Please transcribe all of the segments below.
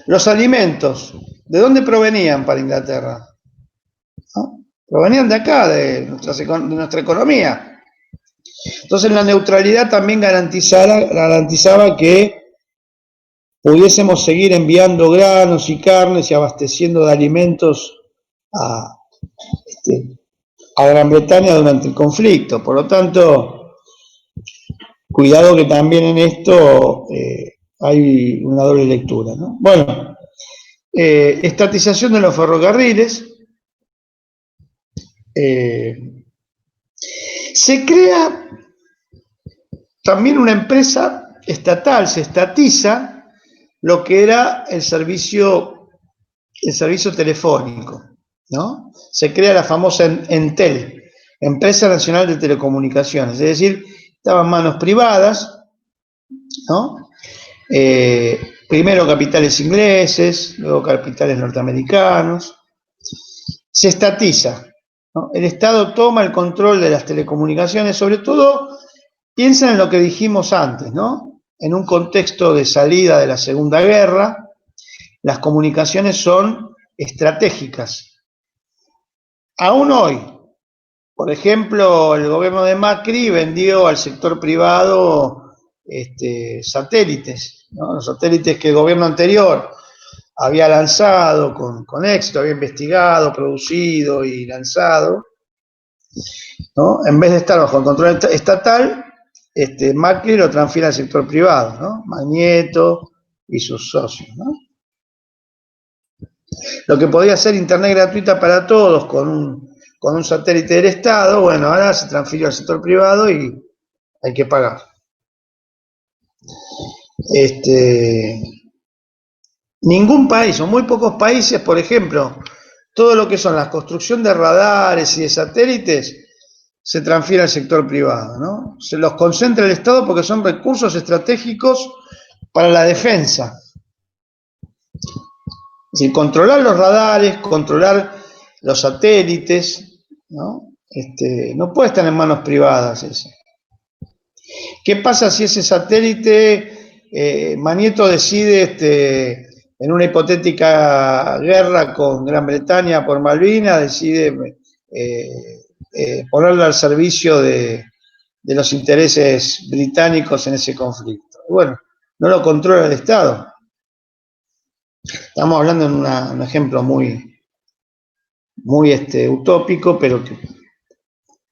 Los alimentos, ¿de dónde provenían para Inglaterra? ¿No? Provenían de acá, de nuestra economía. Entonces la neutralidad también garantizaba que pudiésemos seguir enviando granos y carnes y abasteciendo de alimentos a, este, a Gran Bretaña durante el conflicto. Por lo tanto, cuidado que también en esto hay una doble lectura, ¿no? Bueno, estatización de los ferrocarriles. Se crea también una empresa estatal, se estatiza lo que era el servicio telefónico, ¿no? Se crea la famosa Entel, Empresa Nacional de Telecomunicaciones, es decir, estaba en manos privadas, ¿no? Primero capitales ingleses, luego capitales norteamericanos, se estatiza, ¿no? El Estado toma el control de las telecomunicaciones, sobre todo piensa en lo que dijimos antes, ¿no? En un contexto de salida de la Segunda Guerra, las comunicaciones son estratégicas. Aún hoy, por ejemplo, el gobierno de Macri vendió al sector privado satélites, ¿no? Los satélites que el gobierno anterior había lanzado con éxito, había investigado, producido y lanzado, ¿no? En vez de estar bajo el control estatal, Macri lo transfiere al sector privado, ¿no? Magneto y sus socios, ¿no? Lo que podía ser internet gratuita para todos con un satélite del Estado, bueno, ahora se transfirió al sector privado y hay que pagar. Ningún país, o muy pocos países, por ejemplo, todo lo que son la construcción de radares y de satélites, se transfiere al sector privado, ¿no? Se los concentra el Estado porque son recursos estratégicos para la defensa. Es decir, controlar los radares, controlar los satélites, ¿no? No puede estar en manos privadas eso. ¿Qué pasa si ese satélite, Magneto decide, en una hipotética guerra con Gran Bretaña por Malvinas, decide ponerlo al servicio de los intereses británicos en ese conflicto? Bueno, no lo controla el Estado. Estamos hablando en un ejemplo muy utópico, pero que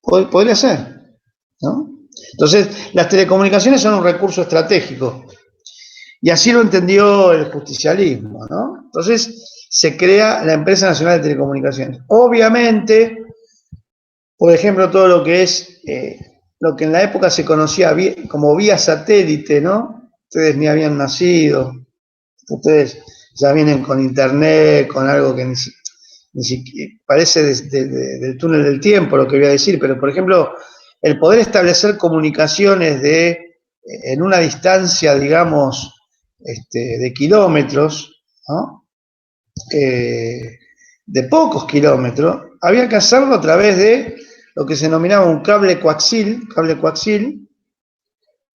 podría ser, ¿no? Entonces, las telecomunicaciones son un recurso estratégico, y así lo entendió el justicialismo, ¿no? Entonces, se crea la Empresa Nacional de Telecomunicaciones. Obviamente, por ejemplo, todo lo que es, lo que en la época se conocía como vía satélite, ¿no? Ustedes ni habían nacido, ustedes ya vienen con internet, con algo que ni siquiera parece del túnel del tiempo lo que voy a decir, pero por ejemplo, el poder establecer comunicaciones en una distancia, digamos, de kilómetros, ¿no? De pocos kilómetros, había que hacerlo a través de lo que se denominaba un cable coaxil,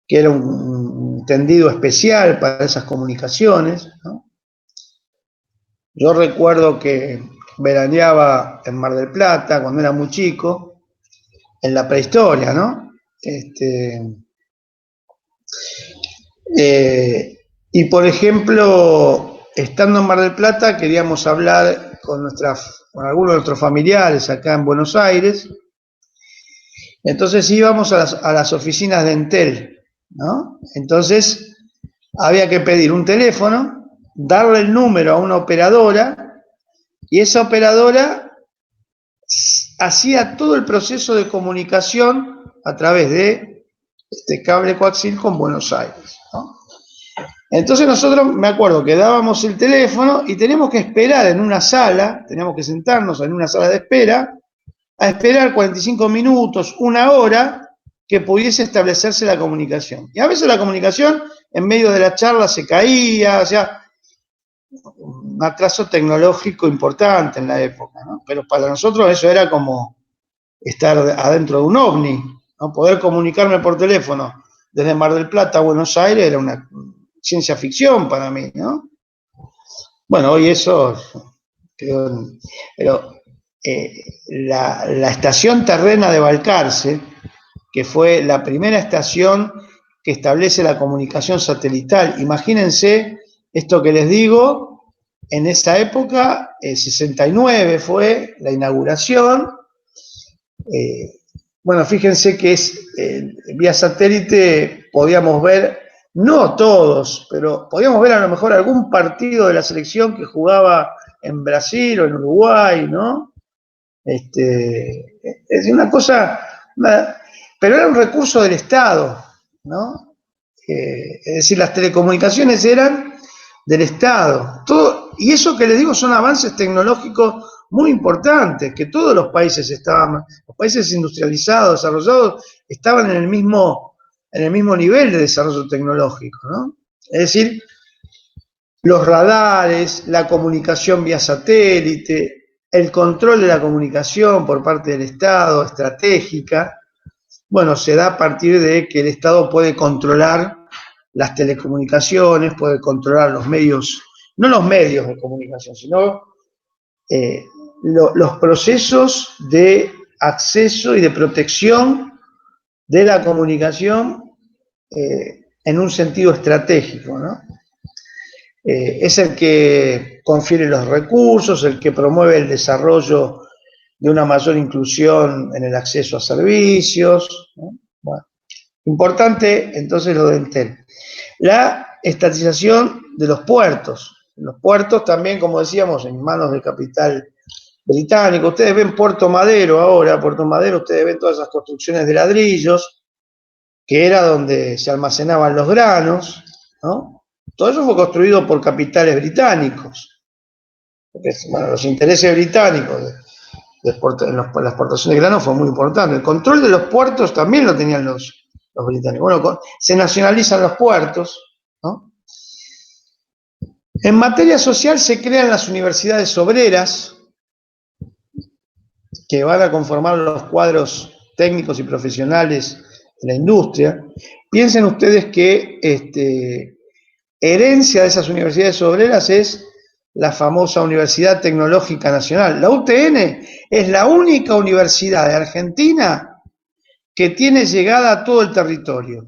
que era un tendido especial para esas comunicaciones, ¿no? Yo recuerdo que veraneaba en Mar del Plata cuando era muy chico, en la prehistoria, ¿no? Y por ejemplo, estando en Mar del Plata, queríamos hablar con algunos de nuestros familiares acá en Buenos Aires. Entonces íbamos a las oficinas de Entel, ¿no? Entonces había que pedir un teléfono, darle el número a una operadora, y esa operadora hacía todo el proceso de comunicación a través de este cable coaxil con Buenos Aires, ¿no? Entonces nosotros, me acuerdo que dábamos el teléfono y teníamos que esperar en una sala, teníamos que sentarnos en una sala de espera, a esperar 45 minutos, una hora, que pudiese establecerse la comunicación. Y a veces la comunicación, en medio de la charla, se caía, o sea, un atraso tecnológico importante en la época, ¿no? Pero para nosotros eso era como estar adentro de un ovni, ¿no? Poder comunicarme por teléfono desde Mar del Plata a Buenos Aires era ciencia ficción para mí, ¿no? Bueno, hoy eso, pero la estación terrena de Balcarce, que fue la primera estación que establece la comunicación satelital. Imagínense esto que les digo, en esa época, 69 fue la inauguración. Bueno, fíjense que vía satélite podíamos ver, no todos, pero podíamos ver a lo mejor algún partido de la selección que jugaba en Brasil o en Uruguay, ¿no? Es una cosa, pero era un recurso del Estado, ¿no? Es decir, las telecomunicaciones eran del Estado. Y eso que les digo son avances tecnológicos muy importantes, que todos los países los países industrializados, desarrollados, estaban en el mismo nivel de desarrollo tecnológico, ¿no? Es decir, los radares, la comunicación vía satélite, el control de la comunicación por parte del Estado, estratégica, bueno, se da a partir de que el Estado puede controlar las telecomunicaciones, puede controlar los medios, no los medios de comunicación, sino los procesos de acceso y de protección de la comunicación en un sentido estratégico, ¿no? Es el que confiere los recursos, el que promueve el desarrollo de una mayor inclusión en el acceso a servicios, ¿no? Bueno, importante entonces lo de Entel. La estatización de los puertos. Los puertos también, como decíamos, en manos del capital británico. Ustedes ven Puerto Madero ahora, Puerto Madero, ustedes ven todas esas construcciones de ladrillos, que era donde se almacenaban los granos, ¿no? Todo eso fue construido por capitales británicos. Porque, bueno, los intereses británicos en la exportación de grano fue muy importante. El control de los puertos también lo tenían los británicos. Bueno, se nacionalizan los puertos, ¿no? En materia social se crean las universidades obreras, que van a conformar los cuadros técnicos y profesionales de la industria. Piensen ustedes que herencia de esas universidades obreras es la famosa Universidad Tecnológica Nacional. La UTN es la única universidad de Argentina que tiene llegada a todo el territorio.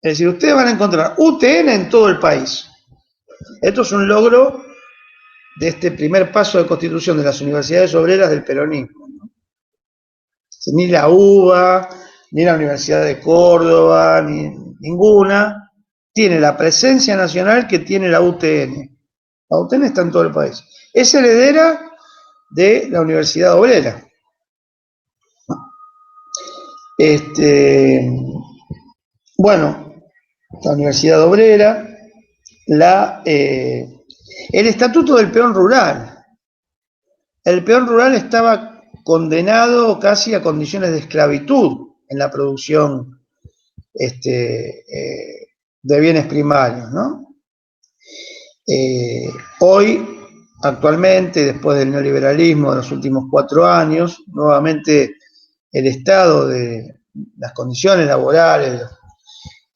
Es decir, ustedes van a encontrar UTN en todo el país. Esto es un logro de este primer paso de constitución de las universidades obreras del peronismo, ¿no? Ni la UBA, ni la Universidad de Córdoba, ninguna tiene la presencia nacional que tiene la UTN. La UTN está en todo el país. Es heredera de la Universidad Obrera. Bueno, la Universidad Obrera, el Estatuto del Peón Rural. El peón rural estaba condenado casi a condiciones de esclavitud en la producción de bienes primarios, ¿no? Hoy, actualmente, después del neoliberalismo de los últimos 4 años, nuevamente el estado de las condiciones laborales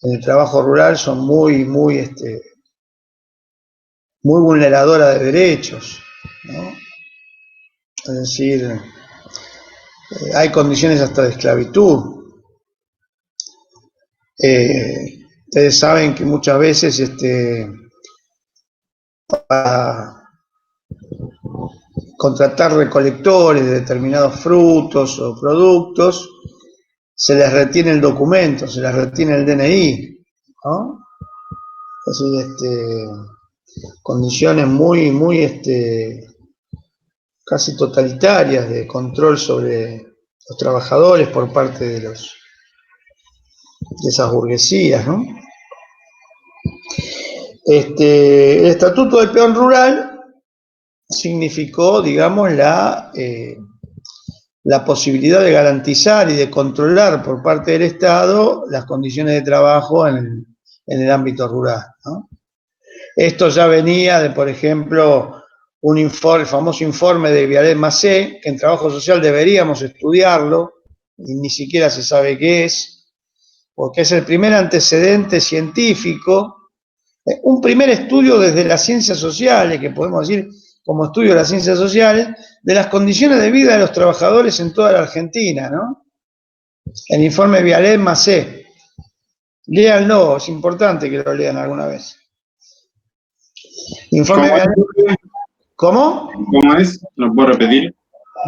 en el trabajo rural son muy vulneradoras de derechos, ¿no? Es decir, hay condiciones hasta de esclavitud. Ustedes saben que muchas veces para contratar recolectores de determinados frutos o productos se les retiene el documento, se les retiene el DNI, ¿no? Es decir, condiciones muy casi totalitarias de control sobre los trabajadores por parte de esas burguesías, ¿no? El Estatuto del Peón Rural significó, digamos, la posibilidad de garantizar y de controlar por parte del Estado las condiciones de trabajo en el ámbito rural, ¿no? Esto ya venía de, por ejemplo, el famoso informe de Vialet Macé, que en trabajo social deberíamos estudiarlo, y ni siquiera se sabe qué es, porque es el primer antecedente científico un primer estudio desde las ciencias sociales, que podemos decir como estudio de las ciencias sociales, de las condiciones de vida de los trabajadores en toda la Argentina, ¿no? El informe Vialet-Macé. Léanlo, es importante que lo lean alguna vez. Informe Vialet. ¿Cómo? ¿Cómo es? ¿Lo puedo repetir?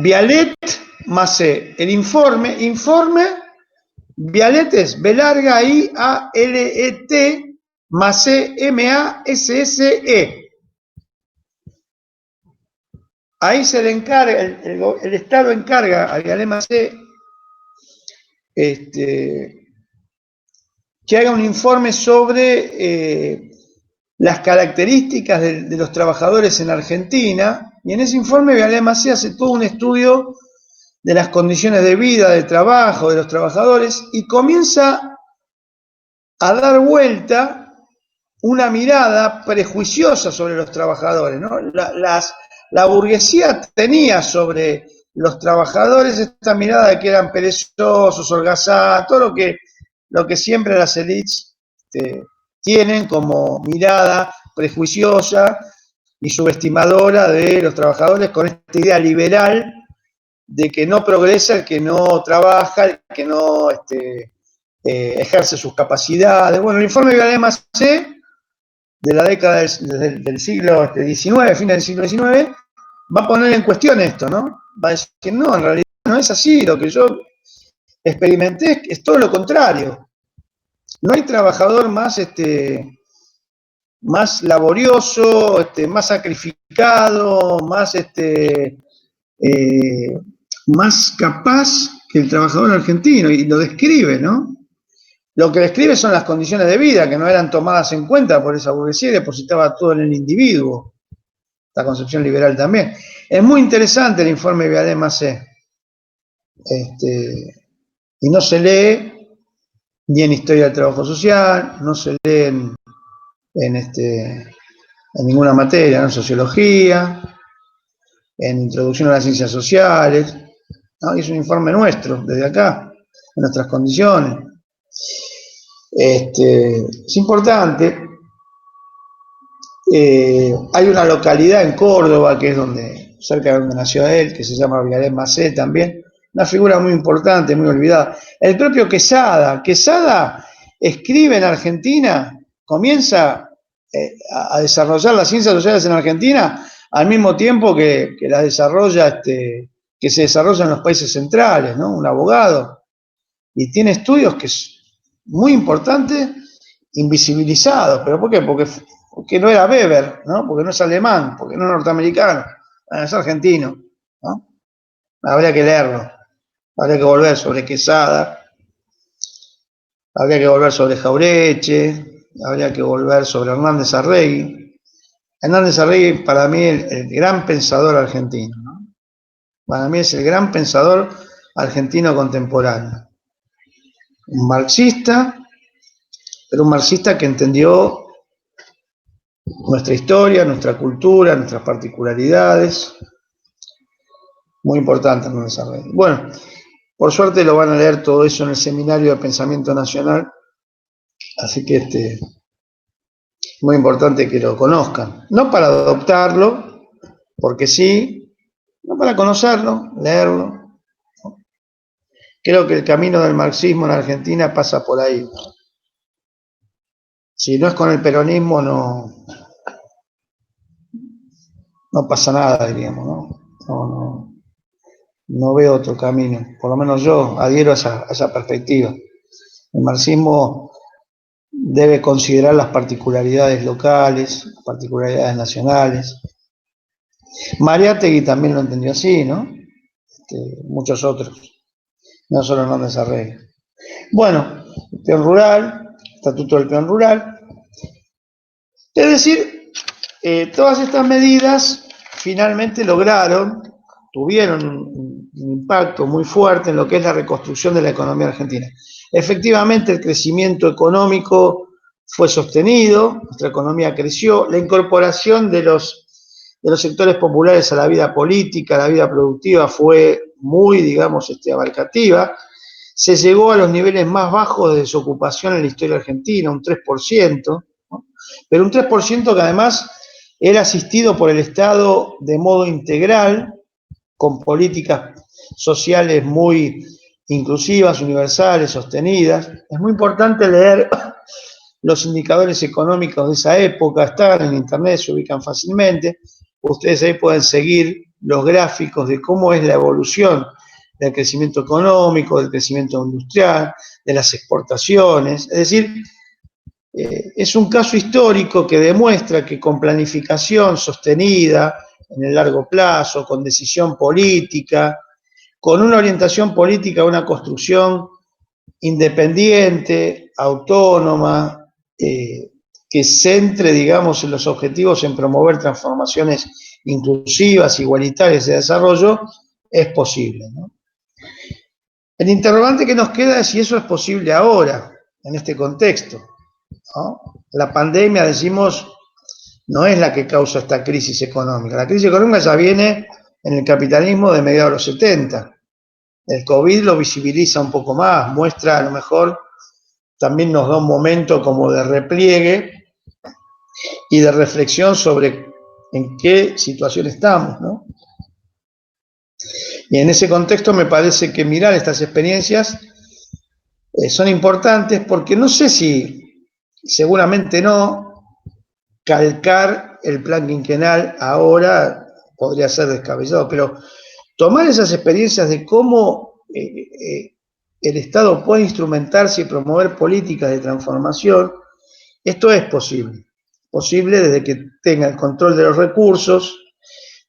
Vialet-Macé. El informe Vialet es B larga I A L E T, Macé M-A-S-S-E. Ahí se le encarga, el Estado encarga a Vialet-Macé que haga un informe sobre las características de los trabajadores en Argentina, y en ese informe Vialet-Macé hace todo un estudio de las condiciones de vida, de trabajo de los trabajadores, y comienza a dar vuelta una mirada prejuiciosa sobre los trabajadores, ¿no? La burguesía tenía sobre los trabajadores esta mirada de que eran perezosos, holgazanes, todo lo que siempre las élites tienen como mirada prejuiciosa y subestimadora de los trabajadores, con esta idea liberal de que no progresa el que no trabaja, el que no ejerce sus capacidades. Bueno, el informe Vialet-Macé de la década del siglo XIX, fin del siglo XIX, va a poner en cuestión esto, ¿no? Va a decir que no, en realidad no es así, lo que yo experimenté es todo lo contrario. No hay trabajador más laborioso, más sacrificado, más capaz que el trabajador argentino, y lo describe, ¿no? Lo que describe son las condiciones de vida que no eran tomadas en cuenta por esa burguesía y depositaba todo en el individuo. La concepción liberal también. Es muy interesante el informe Vialet-Macé. Y no se lee ni en Historia del Trabajo Social, no se lee en ninguna materia, ¿no? En Sociología, en Introducción a las Ciencias Sociales, ¿no? Y es un informe nuestro, desde acá, en nuestras condiciones. Es importante. Hay una localidad en Córdoba, que es cerca de donde nació él, que se llama Vialet-Macé también, una figura muy importante, muy olvidada. El propio Quesada escribe en Argentina, comienza a desarrollar las ciencias sociales en Argentina al mismo tiempo que las desarrolla, que se desarrolla en los países centrales, ¿no? Un abogado, y tiene estudios que es muy importantes, invisibilizados. ¿Pero por qué? Porque no era Weber, ¿no? Porque no es alemán, porque no es norteamericano, es argentino, ¿no? Habría que leerlo, habría que volver sobre Quesada, habría que volver sobre Jaureche, habría que volver sobre Hernández Arregui. Hernández Arregui, para mí, el gran pensador argentino, ¿no? Para mí es el gran pensador argentino contemporáneo. Un marxista, pero un marxista que entendió nuestra historia, nuestra cultura, nuestras particularidades. Muy importante en el desarrollo. Bueno, por suerte lo van a leer todo eso en el Seminario de Pensamiento Nacional, así que muy importante que lo conozcan. No para adoptarlo, porque sí, no para conocerlo, leerlo. Creo que el camino del marxismo en Argentina pasa por ahí. Si no es con el peronismo, no pasa nada, diríamos, ¿no? No veo otro camino. Por lo menos yo adhiero a esa perspectiva. El marxismo debe considerar las particularidades locales, las particularidades nacionales. Mariátegui también lo entendió así, ¿no? Muchos otros, no solo Hernández Arregui. Bueno, el peón rural, estatuto del peón rural. Es decir, todas estas medidas finalmente tuvieron un impacto muy fuerte en lo que es la reconstrucción de la economía argentina. Efectivamente, el crecimiento económico fue sostenido, nuestra economía creció, la incorporación de los sectores populares a la vida política, a la vida productiva, fue muy, digamos, abarcativa. Se llegó a los niveles más bajos de desocupación en la historia argentina, un 3%, ¿no? pero un 3% que además era asistido por el Estado de modo integral, con políticas sociales muy inclusivas, universales, sostenidas. Es muy importante leer los indicadores económicos de esa época, están en internet, se ubican fácilmente. Ustedes ahí pueden seguir los gráficos de cómo es la evolución del crecimiento económico, del crecimiento industrial, de las exportaciones. Es decir, es un caso histórico que demuestra que con planificación sostenida en el largo plazo, con decisión política, con una orientación política, una construcción independiente, autónoma, que centre, digamos, en los objetivos en promover transformaciones inclusivas, igualitarias de desarrollo, es posible, ¿no? El interrogante que nos queda es si eso es posible ahora, en este contexto, ¿no? La pandemia, decimos, no es la que causa esta crisis económica. La crisis económica ya viene en el capitalismo de mediados de los 70. El COVID lo visibiliza un poco más, muestra a lo mejor, también nos da un momento como de repliegue y de reflexión sobre en qué situación estamos, ¿no? Y en ese contexto me parece que mirar estas experiencias son importantes porque no sé si, seguramente no, calcar el plan quinquenal ahora podría ser descabellado, pero tomar esas experiencias de cómo el Estado puede instrumentarse y promover políticas de transformación, esto es posible. Posible desde que tenga el control de los recursos,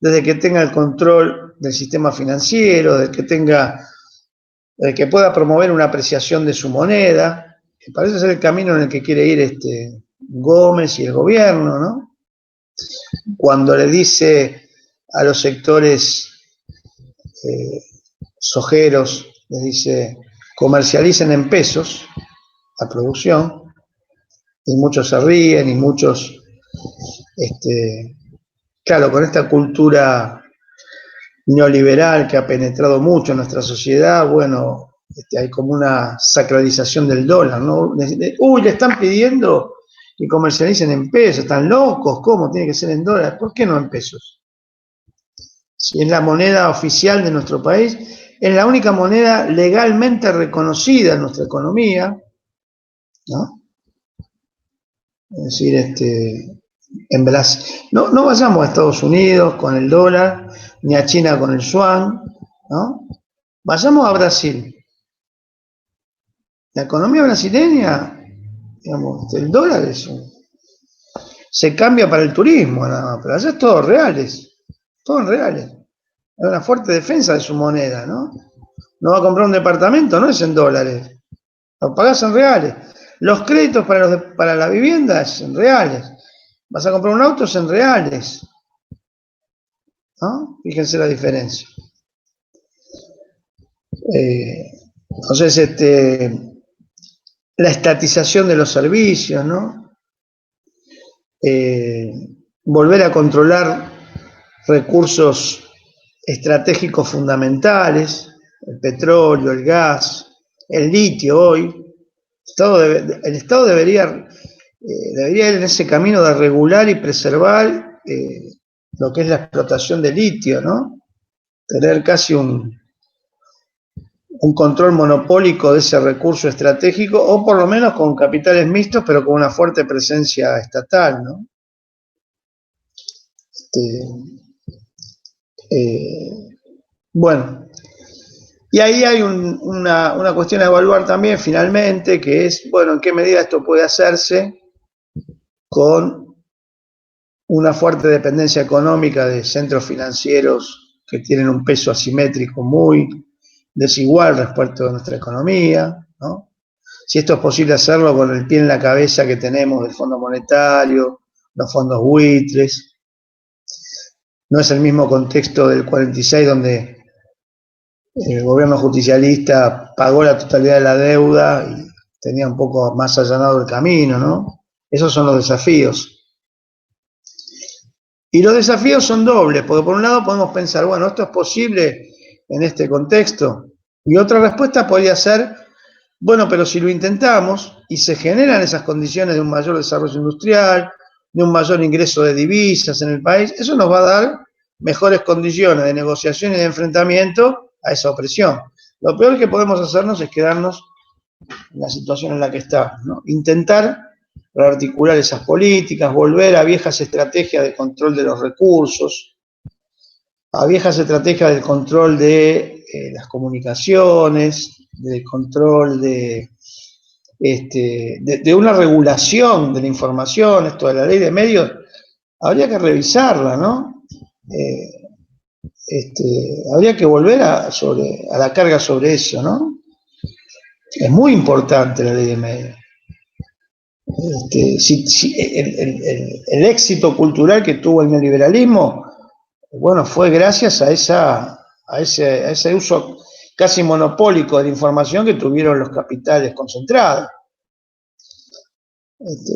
desde que tenga el control del sistema financiero, desde que pueda promover una apreciación de su moneda, que parece ser el camino en el que quiere ir Gómez y el gobierno, ¿no? Cuando le dice a los sectores sojeros, les dice, comercialicen en pesos la producción, y muchos se ríen, y muchos, claro, con esta cultura neoliberal que ha penetrado mucho en nuestra sociedad, bueno, hay como una sacralización del dólar, ¿no? Uy, le están pidiendo que comercialicen en pesos, están locos, ¿cómo? Tiene que ser en dólares, ¿por qué no en pesos? Si es la moneda oficial de nuestro país, es la única moneda legalmente reconocida en nuestra economía, ¿no? Es decir, en Brasil, no vayamos a Estados Unidos con el dólar, ni a China con el yuan, ¿no? Vayamos a Brasil. La economía brasileña, digamos, el dólar se cambia para el turismo, nada más, pero allá es todo reales, todo en reales. Hay una fuerte defensa de su moneda, ¿no? No va a comprar un departamento, no es en dólares, lo pagás en reales. Los créditos para la vivienda es en reales. Vas a comprar un auto, es en reales, ¿no? Fíjense la diferencia. Entonces, la estatización de los servicios, ¿no? Volver a controlar recursos estratégicos fundamentales, el petróleo, el gas, el litio hoy. El Estado debería ir en ese camino de regular y preservar lo que es la explotación de litio, ¿no? Tener casi un control monopólico de ese recurso estratégico, o por lo menos con capitales mixtos, pero con una fuerte presencia estatal, ¿no? Bueno, y ahí hay una cuestión a evaluar también, finalmente, que es, bueno, en qué medida esto puede hacerse con una fuerte dependencia económica de centros financieros que tienen un peso asimétrico muy desigual respecto a nuestra economía, ¿no? Si esto es posible hacerlo con el pie en la cabeza que tenemos del Fondo Monetario, los fondos buitres. No es el mismo contexto del 46, donde el gobierno justicialista pagó la totalidad de la deuda y tenía un poco más allanado el camino, ¿no? Esos son los desafíos. Y los desafíos son dobles, porque por un lado podemos pensar, bueno, esto es posible en este contexto, y otra respuesta podría ser, Bueno, pero si lo intentamos y se generan esas condiciones de un mayor desarrollo industrial, de un mayor ingreso de divisas en el país, eso nos va a dar mejores condiciones de negociación y de enfrentamiento a esa opresión. Lo peor que podemos hacernos es quedarnos en la situación en la que estamos, ¿no? Intentar rearticular esas políticas, volver a viejas estrategias de control de los recursos, a viejas estrategias del control de las comunicaciones, del control de una regulación de la información. Esto de la ley de medios, habría que revisarla, ¿no? Habría que volver a la carga sobre eso, ¿no? Es muy importante la ley de medios. El éxito cultural que tuvo el neoliberalismo, bueno, fue gracias a ese uso casi monopólico de la información que tuvieron los capitales concentrados.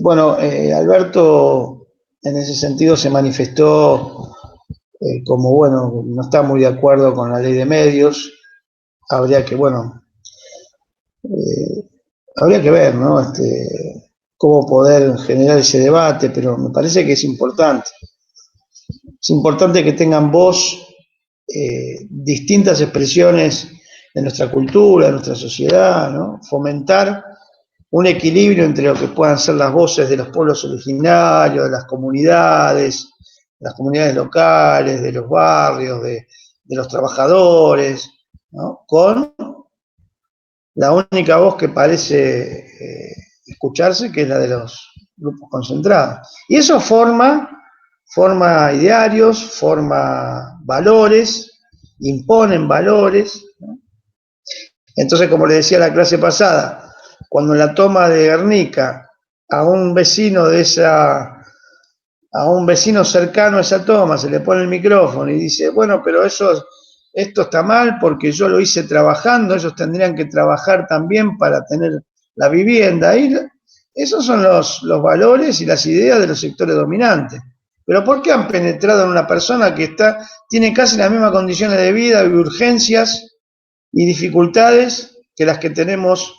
Bueno, Alberto en ese sentido se manifestó como, bueno, no está muy de acuerdo con la ley de medios. Habría que, bueno, habría que ver, ¿no? Cómo poder generar ese debate, pero me parece que es importante. Es importante que tengan voz distintas expresiones de nuestra cultura, de nuestra sociedad, ¿no? Fomentar un equilibrio entre lo que puedan ser las voces de los pueblos originarios, de las comunidades locales, de los barrios, de los trabajadores, ¿no? Con la única voz que parece escucharse, que es la de los grupos concentrados. Y eso forma idearios, forma valores, imponen valores, ¿no? Entonces, como le decía la clase pasada, cuando en la toma de Guernica a un vecino cercano a esa toma se le pone el micrófono y dice, bueno, pero esto está mal porque yo lo hice trabajando, ellos tendrían que trabajar también para tener la vivienda. Y esos son los valores y las ideas de los sectores dominantes. Pero ¿por qué han penetrado en una persona que tiene casi las mismas condiciones de vida y urgencias y dificultades que las que tenemos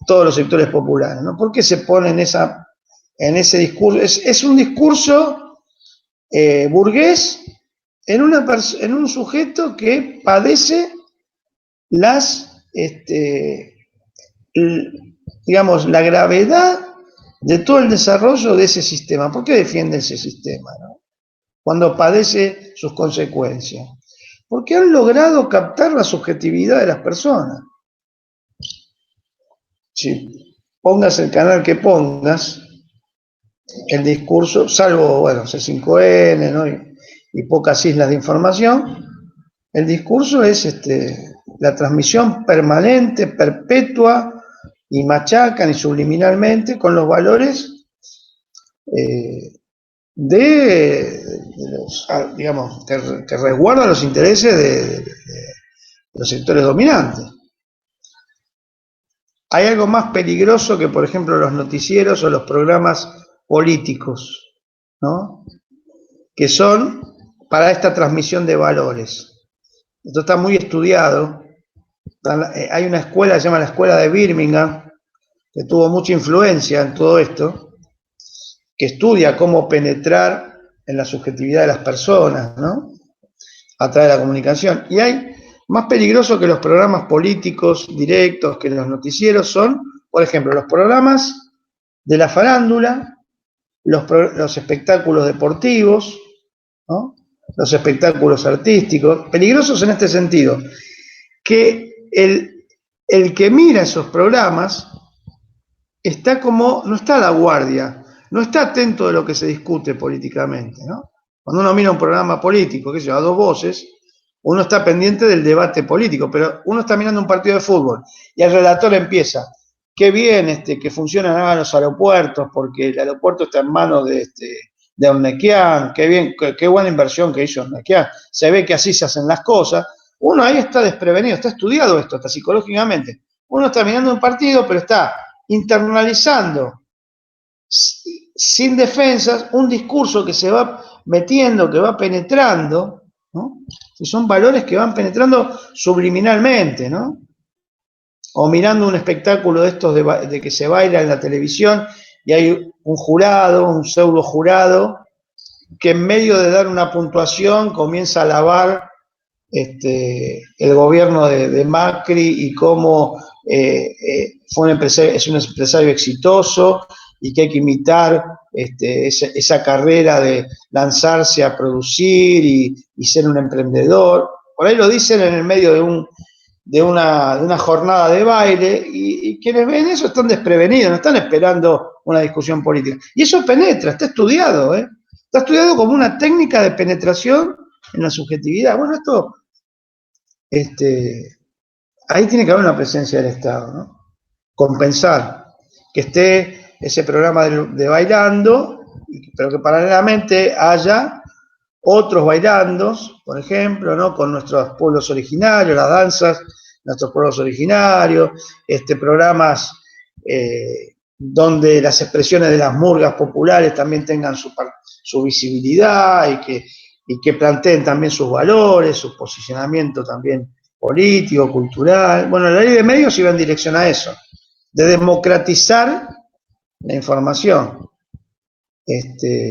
todos los sectores populares, ¿no? ¿Por qué se pone en ese discurso? Es un discurso burgués en un sujeto que padece digamos, la gravedad de todo el desarrollo de ese sistema. ¿Por qué defiende ese sistema, no? Cuando padece sus consecuencias. Porque han logrado captar la subjetividad de las personas. Si pongas el canal que pongas, el discurso, salvo, bueno, C5N, ¿no? y pocas islas de información, el discurso es la transmisión permanente, perpetua, y machacan y subliminalmente con los valores digamos, que resguardan los intereses de los sectores dominantes. Hay algo más peligroso que, por ejemplo, los noticieros o los programas políticos, ¿no? Que son para esta transmisión de valores. Esto está muy estudiado. Hay una escuela que se llama la Escuela de Birmingham, que tuvo mucha influencia en todo esto, que estudia cómo penetrar en la subjetividad de las personas, ¿no? A través de la comunicación. Y hay más peligroso que los programas políticos directos, que los noticieros, son, por ejemplo, los programas de la farándula, los espectáculos deportivos, ¿no? Los espectáculos artísticos, peligrosos en este sentido, que el que mira esos programas no está a la guardia, no está atento de lo que se discute políticamente, ¿no? Cuando uno mira un programa político, qué sé yo, a dos voces, uno está pendiente del debate político, pero uno está mirando un partido de fútbol y el relator empieza, qué bien que funcionan los aeropuertos, porque el aeropuerto está en manos de Ornequian, qué bien, qué buena inversión que hizo Ornequian, se ve que así se hacen las cosas. Uno ahí está desprevenido, está estudiado esto, hasta psicológicamente. Uno está mirando un partido, pero está internalizando sin defensas un discurso que se va metiendo, que va penetrando, ¿no? Y son valores que van penetrando subliminalmente, ¿no? o mirando un espectáculo de estos de que se baila en la televisión y hay un jurado, un pseudo jurado, que en medio de dar una puntuación comienza a alabar el gobierno de Macri y cómo es un empresario exitoso y que hay que imitar esa carrera de lanzarse a producir y ser un emprendedor. Por ahí lo dicen en el medio de una jornada de baile y quienes ven eso están desprevenidos, no están esperando una discusión política. Y eso penetra, está estudiado, ¿eh? Está estudiado como una técnica de penetración en la subjetividad. Bueno, esto, ahí tiene que haber una presencia del Estado, ¿no? Compensar que esté ese programa de bailando, pero que paralelamente haya otros bailandos, por ejemplo, ¿no? Con nuestros pueblos originarios, las danzas, nuestros pueblos originarios, programas donde las expresiones de las murgas populares también tengan su visibilidad y que planteen también sus valores, su posicionamiento también político, cultural. Bueno, la ley de medios iba en dirección a eso, de democratizar la información.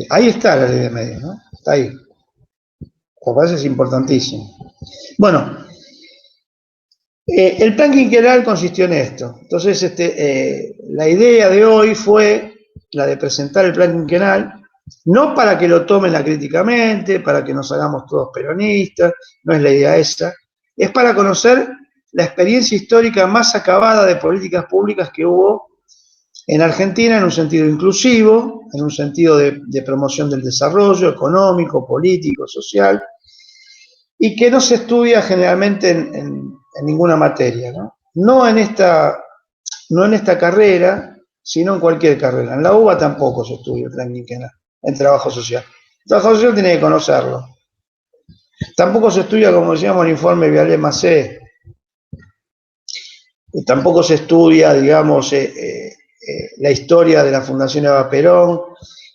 Ahí está la ley de medios, ¿no? Está ahí. Me parece es importantísimo. Bueno, el plan quinquenal consistió en esto. Entonces, la idea de hoy fue la de presentar el plan quinquenal, no para que lo tomen críticamente, para que nos hagamos todos peronistas, no es la idea esa, es para conocer la experiencia histórica más acabada de políticas públicas que hubo en Argentina en un sentido inclusivo, en un sentido de promoción del desarrollo económico, político, social, y que no se estudia generalmente en ninguna materia, ¿no? No en esta carrera, sino en cualquier carrera. En la UBA tampoco se estudia el plan quinquenal, en trabajo social. El trabajo social tiene que conocerlo. Tampoco se estudia, como decíamos, el informe Vialé-Macé. Tampoco se estudia, digamos, la historia de la Fundación Eva Perón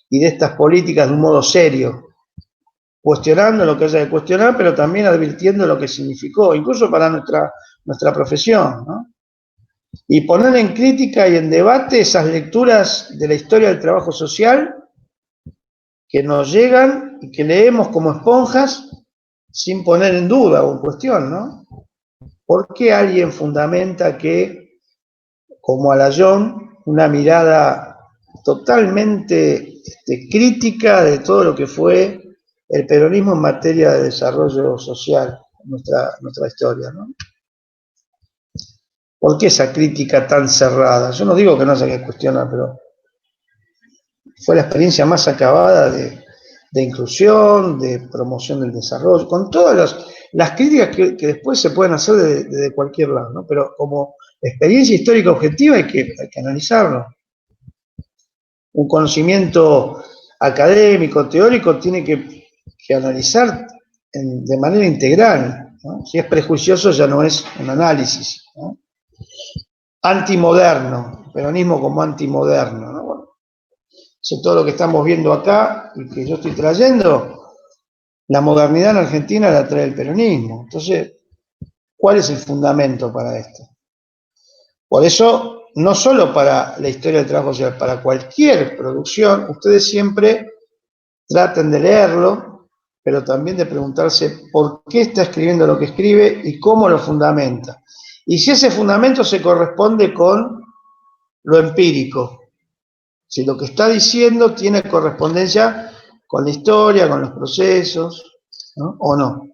y de estas políticas de un modo serio, cuestionando lo que haya que cuestionar, pero también advirtiendo lo que significó, incluso para nuestra profesión, ¿no? Y poner en crítica y en debate esas lecturas de la historia del trabajo social que nos llegan y que leemos como esponjas sin poner en duda o en cuestión, ¿no? ¿Por qué alguien fundamenta que, como Alayón, una mirada totalmente crítica de todo lo que fue el peronismo en materia de desarrollo social, nuestra historia, ¿no? ¿Por qué esa crítica tan cerrada? Yo no digo que no haya que cuestionar, pero fue la experiencia más acabada de inclusión, de promoción del desarrollo, con todas las críticas que después se pueden hacer desde cualquier lado, ¿no? Pero como experiencia histórica objetiva hay que analizarlo. Un conocimiento académico, teórico, tiene que analizar de manera integral, ¿no? Si es prejuicioso ya no es un análisis, ¿no? Antimoderno, peronismo como antimoderno, ¿no? Bueno, si todo lo que estamos viendo acá y que yo estoy trayendo, la modernidad en Argentina la trae el peronismo. Entonces, ¿cuál es el fundamento para esto? Por eso, no solo para la historia del trabajo social, para cualquier producción, ustedes siempre traten de leerlo, pero también de preguntarse por qué está escribiendo lo que escribe y cómo lo fundamenta. Y si ese fundamento se corresponde con lo empírico, si lo que está diciendo tiene correspondencia con la historia, con los procesos, ¿no? O no.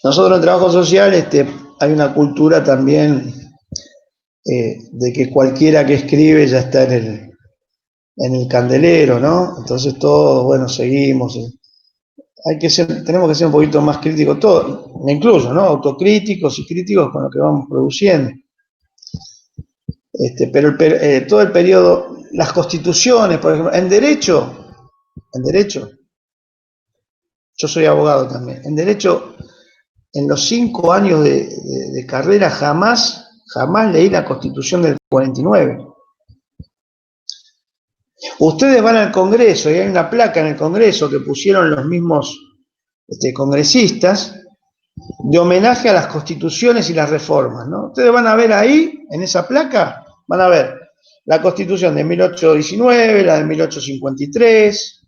Nosotros en el trabajo social hay una cultura también de que cualquiera que escribe ya está en el candelero, ¿no? Entonces todos, bueno, seguimos. Tenemos que ser un poquito más críticos, todos, me incluyo, ¿no? Autocríticos y críticos con lo que vamos produciendo. Pero todo el periodo, las constituciones, por ejemplo, en derecho, yo soy abogado también, en derecho, en los 5 años de carrera jamás leí la Constitución del 49. Ustedes van al Congreso y hay una placa en el Congreso que pusieron los mismos congresistas de homenaje a las constituciones y las reformas, ¿no? Ustedes van a ver ahí, en esa placa, van a ver la Constitución de 1819, la de 1853,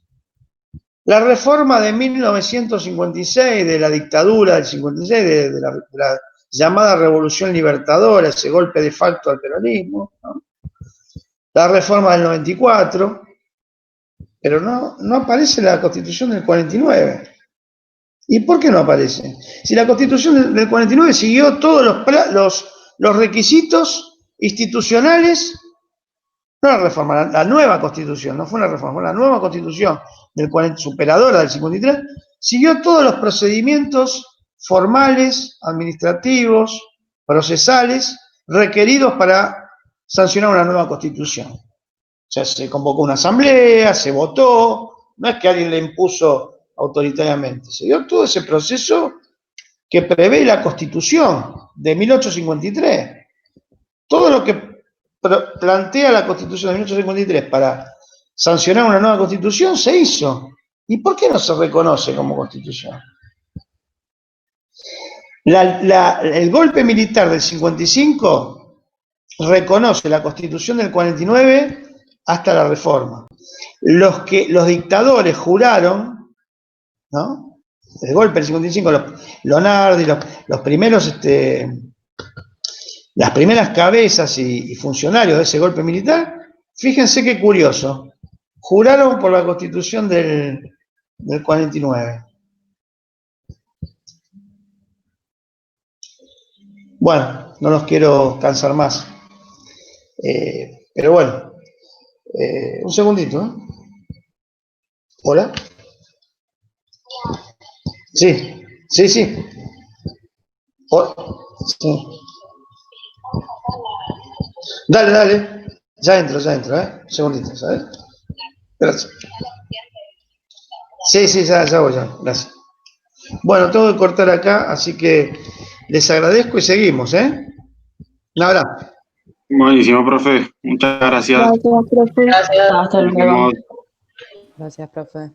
la reforma de 1956, de la dictadura del 56, de la llamada Revolución Libertadora, ese golpe de facto al peronismo, ¿no? La reforma del 94, pero no aparece la Constitución del 49. ¿Y por qué no aparece? Si la Constitución del 49 siguió todos los requisitos institucionales, no la reforma, la nueva Constitución, no fue una reforma, fue la nueva Constitución superadora del 53, siguió todos los procedimientos formales, administrativos, procesales, requeridos para sancionar una nueva Constitución. O sea, se convocó una asamblea, se votó, no es que alguien le impuso autoritariamente, se dio todo ese proceso que prevé la Constitución de 1853. Todo lo que plantea la Constitución de 1853 para sancionar una nueva Constitución se hizo. ¿Y por qué no se reconoce como Constitución? El golpe militar del 55 reconoce la Constitución del 49 hasta la reforma. Los dictadores juraron, ¿no? El golpe del 55, Lonardi, los primeros, las primeras cabezas y funcionarios de ese golpe militar, fíjense qué curioso, juraron por la Constitución del 49. Bueno, no los quiero cansar más. Pero bueno, un segundito, ¿eh? ¿Hola? Sí, sí, sí. Sí. Dale. Ya entro, ¿eh? Un segundito, ¿sabes? Gracias. Sí, ya voy, ya. Gracias. Bueno, tengo que cortar acá, así que les agradezco y seguimos, ¿eh? Un abrazo. Buenísimo, profe. Muchas gracias. Gracias, profe. Gracias. Hasta luego. Nos vemos. Gracias, profe.